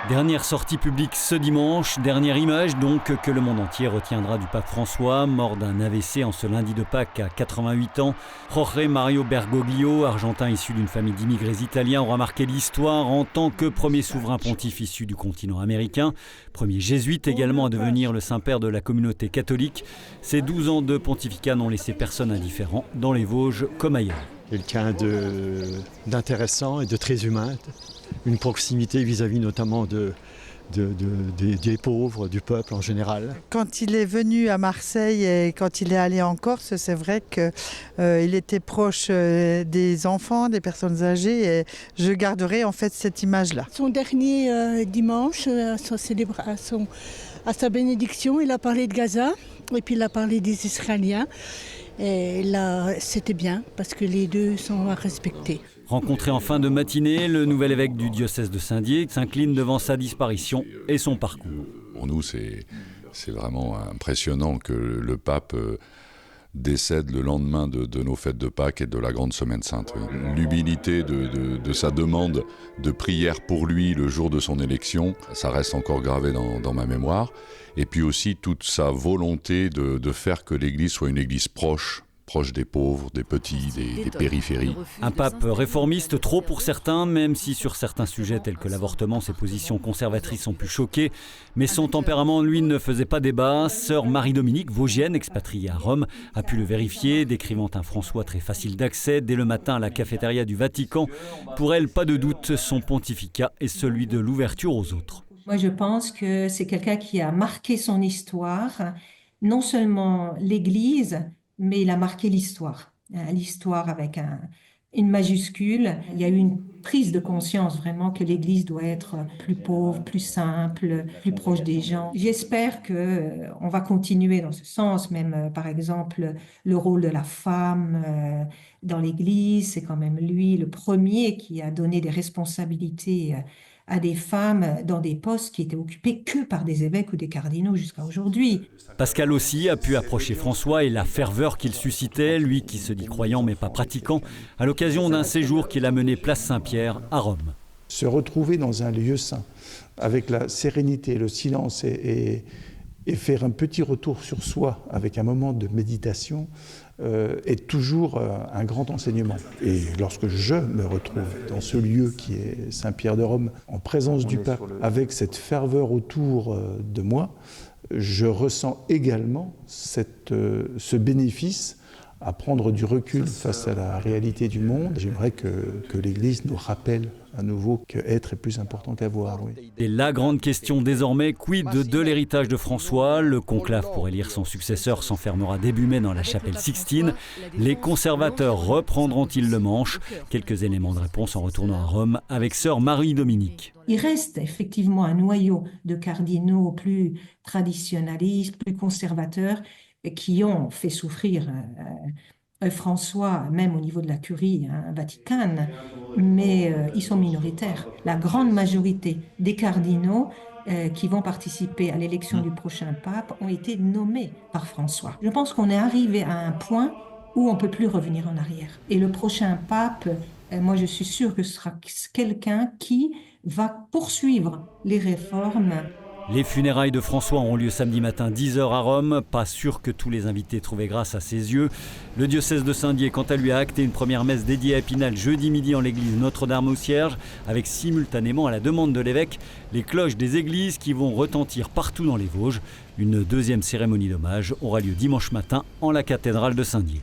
Dernière sortie publique ce dimanche, dernière image donc que le monde entier retiendra du pape François, mort d'un AVC en ce lundi de Pâques à 88 ans. Jorge Mario Bergoglio, argentin issu d'une famille d'immigrés italiens, aura marqué l'histoire en tant que premier souverain pontife issu du continent américain, premier jésuite également à devenir le Saint-Père de la communauté catholique. Ces 12 ans de pontificat n'ont laissé personne indifférent dans les Vosges comme ailleurs. Quelqu'un d'intéressant et de très humain, une proximité vis-à-vis notamment des pauvres, du peuple en général. Quand il est venu à Marseille et quand il est allé en Corse, c'est vrai qu'il était proche des enfants, des personnes âgées, et je garderai en fait cette image-là. Son dernier dimanche, à sa bénédiction, il a parlé de Gaza et puis il a parlé des Israéliens. Et là, c'était bien parce que les deux sont à respecter. Rencontré en fin de matinée, le nouvel évêque du diocèse de Saint-Dié s'incline devant sa disparition et son parcours. Pour nous, c'est vraiment impressionnant que le pape décède le lendemain de nos fêtes de Pâques et de la Grande Semaine Sainte. L'humilité de sa demande de prière pour lui le jour de son élection, ça reste encore gravé dans ma mémoire. Et puis aussi toute sa volonté de faire que l'Église soit une Église proche des pauvres, des petits, des périphéries. Un pape réformiste, trop pour certains, même si sur certains sujets tels que l'avortement, ses positions conservatrices ont pu choquer. Mais son tempérament, lui, ne faisait pas débat. Sœur Marie-Dominique, vosgienne, expatriée à Rome, a pu le vérifier, décrivant un François très facile d'accès dès le matin à la cafétéria du Vatican. Pour elle, pas de doute, son pontificat est celui de l'ouverture aux autres. Moi, je pense que c'est quelqu'un qui a marqué son histoire, non seulement l'Église, mais il a marqué l'histoire. L'histoire avec une majuscule. Il y a eu une prise de conscience vraiment que l'Église doit être plus pauvre, plus simple, plus proche des gens. J'espère qu'on va continuer dans ce sens, même par exemple le rôle de la femme dans l'Église. C'est quand même lui le premier qui a donné des responsabilités à des femmes dans des postes qui étaient occupés que par des évêques ou des cardinaux jusqu'à aujourd'hui. Pascal aussi a pu approcher François et la ferveur qu'il suscitait, lui qui se dit croyant mais pas pratiquant, à l'occasion d'un séjour qu'il a mené place Saint-Pierre à Rome. Se retrouver dans un lieu saint, avec la sérénité, le silence et faire un petit retour sur soi avec un moment de méditation est toujours un grand enseignement. Et lorsque je me retrouve dans ce lieu qui est Saint-Pierre de Rome, en présence du pape, avec cette ferveur autour de moi, je ressens également ce bénéfice à prendre du recul face à la réalité du monde. J'aimerais que l'Église nous rappelle à nouveau qu'être est plus important qu'avoir. Oui. Et la grande question désormais, quid de l'héritage de François? Le conclave pour élire son successeur s'enfermera début mai dans la chapelle Sixtine. Les conservateurs reprendront-ils le manche? Quelques éléments de réponse en retournant à Rome avec sœur Marie-Dominique. Il reste effectivement un noyau de cardinaux plus traditionnalistes, plus conservateurs, qui ont fait souffrir François, même au niveau de la curie vaticane, mais ils sont minoritaires. La grande majorité des cardinaux qui vont participer à l'élection du prochain pape ont été nommés par François. Je pense qu'on est arrivé à un point où on ne peut plus revenir en arrière. Et le prochain pape, moi je suis sûre que ce sera quelqu'un qui va poursuivre les réformes. Les funérailles de François auront lieu samedi matin 10h à Rome. Pas sûr que tous les invités trouvaient grâce à ses yeux. Le diocèse de Saint-Dié, quant à lui, a acté une première messe dédiée à Épinal jeudi midi en l'église Notre-Dame-au-Cierge, avec simultanément, à la demande de l'évêque, les cloches des églises qui vont retentir partout dans les Vosges. Une deuxième cérémonie d'hommage aura lieu dimanche matin en la cathédrale de Saint-Dié.